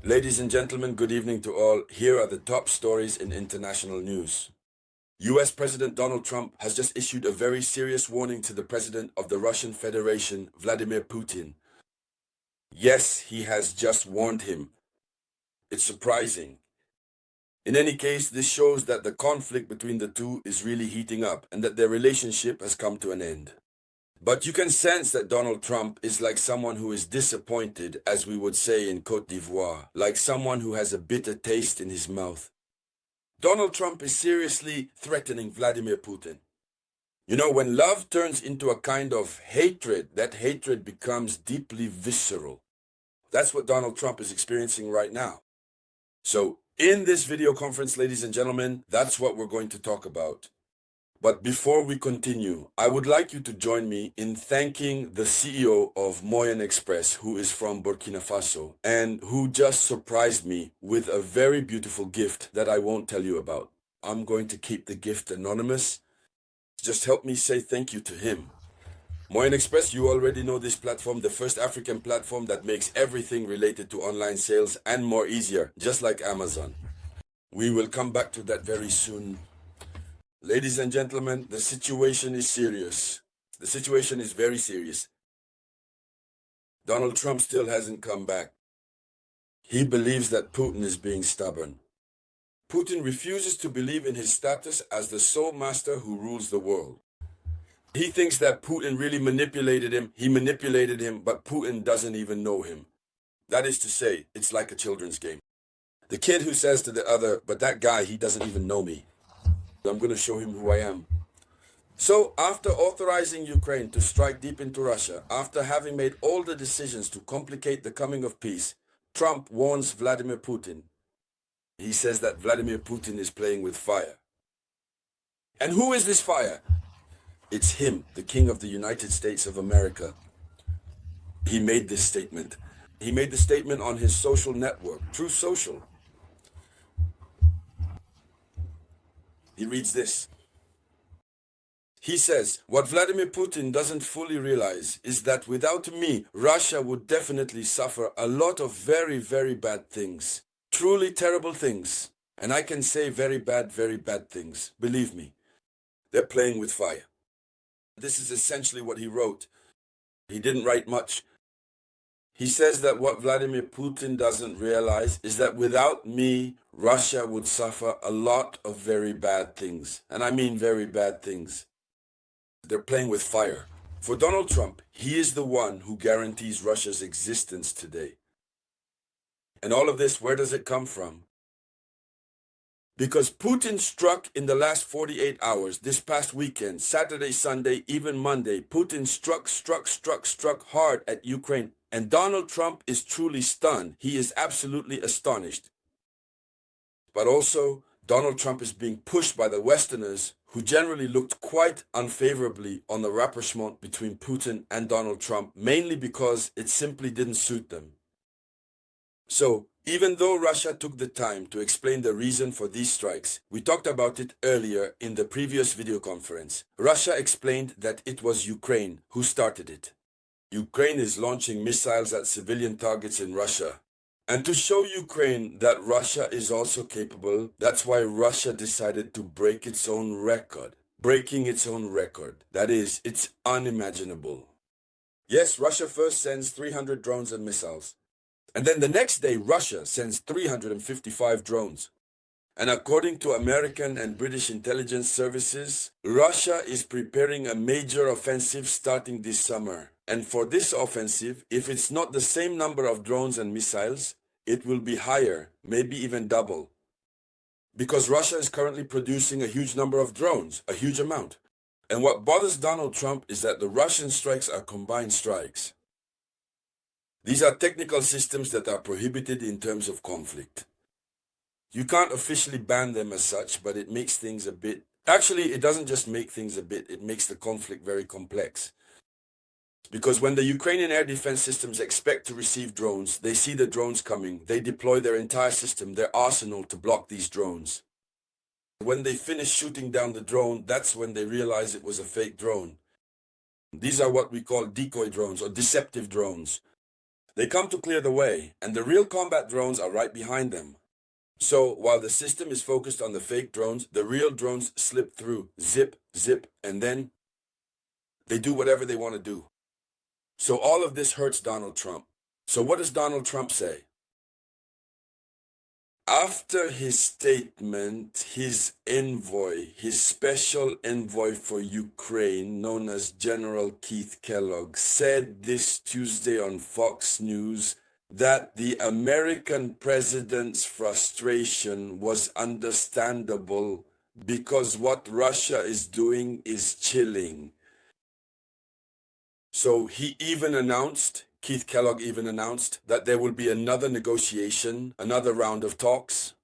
Ladies and gentlemen, good evening to all. Here are the top stories in international news. US President Donald Trump has just issued a very serious warning to the President of the Russian Federation, Vladimir Putin. Yes, he has just warned him. It's surprising. In any case, this shows that the conflict between the two is really heating up and that their relationship has come to an end. But you can sense that Donald Trump is like someone who is disappointed, as we would say in Côte d'Ivoire, like someone who has a bitter taste in his mouth. Donald Trump is seriously threatening Vladimir Putin. You know, when love turns into a kind of hatred, that hatred becomes deeply visceral. That's what Donald Trump is experiencing right now. So, in this video conference, ladies and gentlemen, that's what we're going to talk about. But before we continue, I would like you to join me in thanking the CEO of Moyen Express, who is from Burkina Faso, and who just surprised me with a very beautiful gift that I won't tell you about. I'm going to keep the gift anonymous. Just help me say thank you to him. Moyen Express, you already know this platform, the first African platform that makes everything related to online sales and more easier, just like Amazon. We will come back to that very soon. Ladies and gentlemen, the situation is serious. The situation is very serious. Donald Trump still hasn't come back. He believes that Putin is being stubborn. Putin refuses to believe in his status as the sole master who rules the world. He thinks that Putin really manipulated him. He manipulated him, but Putin doesn't even know him. That is to say, it's like a children's game. The kid who says to the other, but that guy, he doesn't even know me. I'm going to show him who I am. So, after authorizing Ukraine to strike deep into Russia, after having made all the decisions to complicate the coming of peace, Trump warns Vladimir Putin. He says that Vladimir Putin is playing with fire. And who is this fire? It's him, the King of the United States of America. He made this statement. He made the statement on his social network, Truth Social. He reads this. He says, what Vladimir Putin doesn't fully realize is that without me, Russia would definitely suffer a lot of very, very bad things. Truly terrible things. And I can say very bad things. Believe me. They're playing with fire. This is essentially what he wrote. He didn't write much. He says that what Vladimir Putin doesn't realize is that without me, Russia would suffer a lot of very bad things. And I mean very bad things. They're playing with fire. For Donald Trump, he is the one who guarantees Russia's existence today. And all of this, where does it come from? Because Putin struck in the last 48 hours, this past weekend, Saturday, Sunday, even Monday, Putin struck hard at Ukraine. And Donald Trump is truly stunned. He is absolutely astonished. But also, Donald Trump is being pushed by the Westerners, who generally looked quite unfavorably on the rapprochement between Putin and Donald Trump, mainly because it simply didn't suit them. So, even though Russia took the time to explain the reason for these strikes, we talked about it earlier in the previous video conference. Russia explained that it was Ukraine who started it. Ukraine is launching missiles at civilian targets in Russia. And to show Ukraine that Russia is also capable, that's why Russia decided to break its own record. Breaking its own record. That is, it's unimaginable. Yes, Russia first sends 300 drones and missiles. And then the next day, Russia sends 355 drones. And according to American and British intelligence services, Russia is preparing a major offensive starting this summer. And for this offensive, if it's not the same number of drones and missiles, it will be higher, maybe even double. Because Russia is currently producing a huge number of drones, a huge amount. And what bothers Donald Trump is that the Russian strikes are combined strikes. These are technical systems that are prohibited in terms of conflict. You can't officially ban them as such, but it makes things a bit... Actually, it doesn't just make things a bit, it makes the conflict very complex. Because when the Ukrainian air defense systems expect to receive drones, they see the drones coming, they deploy their entire system, their arsenal to block these drones. When they finish shooting down the drone, that's when they realize it was a fake drone. These are what we call decoy drones or deceptive drones. They come to clear the way, and the real combat drones are right behind them. So while the system is focused on the fake drones, the real drones slip through, zip, zip, and then they do whatever they want to do. So all of this hurts Donald Trump. So what does Donald Trump say? After his statement, his envoy, his special envoy for Ukraine, known as General Keith Kellogg, said this Tuesday on Fox News that the American president's frustration was understandable because what Russia is doing is chilling. So he even announced, Keith Kellogg even announced, that there will be another negotiation, another round of talks.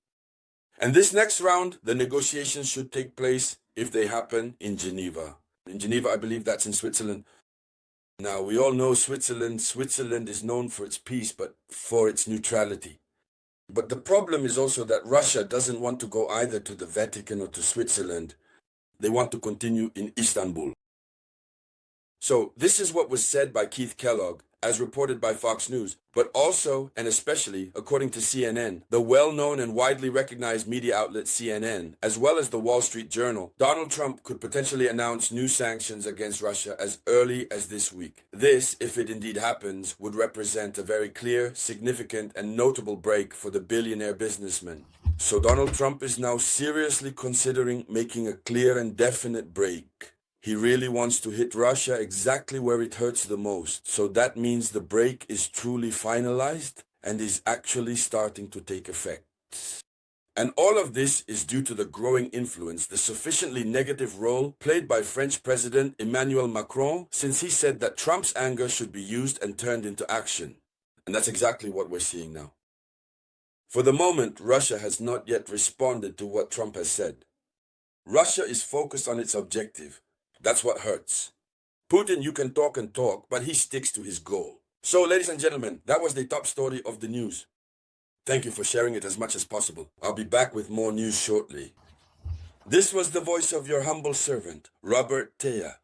And this next round, the negotiations should take place, if they happen, in Geneva. In Geneva, I believe that's in Switzerland. Now, we all know Switzerland. Switzerland is known for its peace, but for its neutrality. But the problem is also that Russia doesn't want to go either to the Vatican or to Switzerland. They want to continue in Istanbul. So this is what was said by Keith Kellogg, as reported by Fox News, but also, and especially, according to CNN, the well-known and widely recognized media outlet CNN, as well as the Wall Street Journal, Donald Trump could potentially announce new sanctions against Russia as early as this week. This, if it indeed happens, would represent a very clear, significant, and notable break for the billionaire businessman. So Donald Trump is now seriously considering making a clear and definite break. He really wants to hit Russia exactly where it hurts the most. So that means the break is truly finalized and is actually starting to take effect. And all of this is due to the growing influence, the sufficiently negative role played by French President Emmanuel Macron, since he said that Trump's anger should be used and turned into action. And that's exactly what we're seeing now. For the moment, Russia has not yet responded to what Trump has said. Russia is focused on its objective. That's what hurts. Putin, you can talk and talk, but he sticks to his goal. So, ladies and gentlemen, that was the top story of the news. Thank you for sharing it as much as possible. I'll be back with more news shortly. This was the voice of your humble servant, Robert Théa.